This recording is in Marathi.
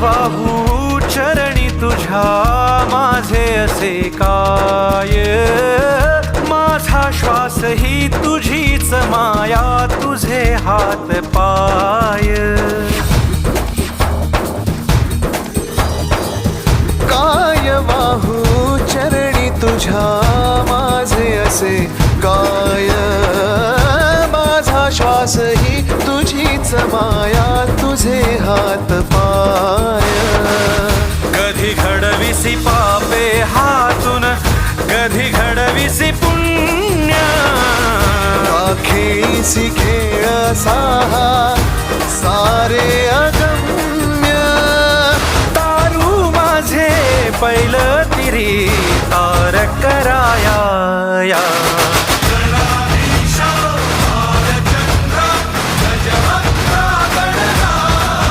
वाहू चरणी तुझ्या माझे असे काय, माझा श्वास ही तुझीच माया, तुझे हात पाय. काय वाहू चरणी तुझ्या माझे असे काय, माझा श्वास ही तुझीच माया, तुझे हात पाय. कधी घडविसी पापे हातून, कधी घडविसी पुण्य, खेळीसी खेळ साहा सारे अगम्य. तारू माझे पैल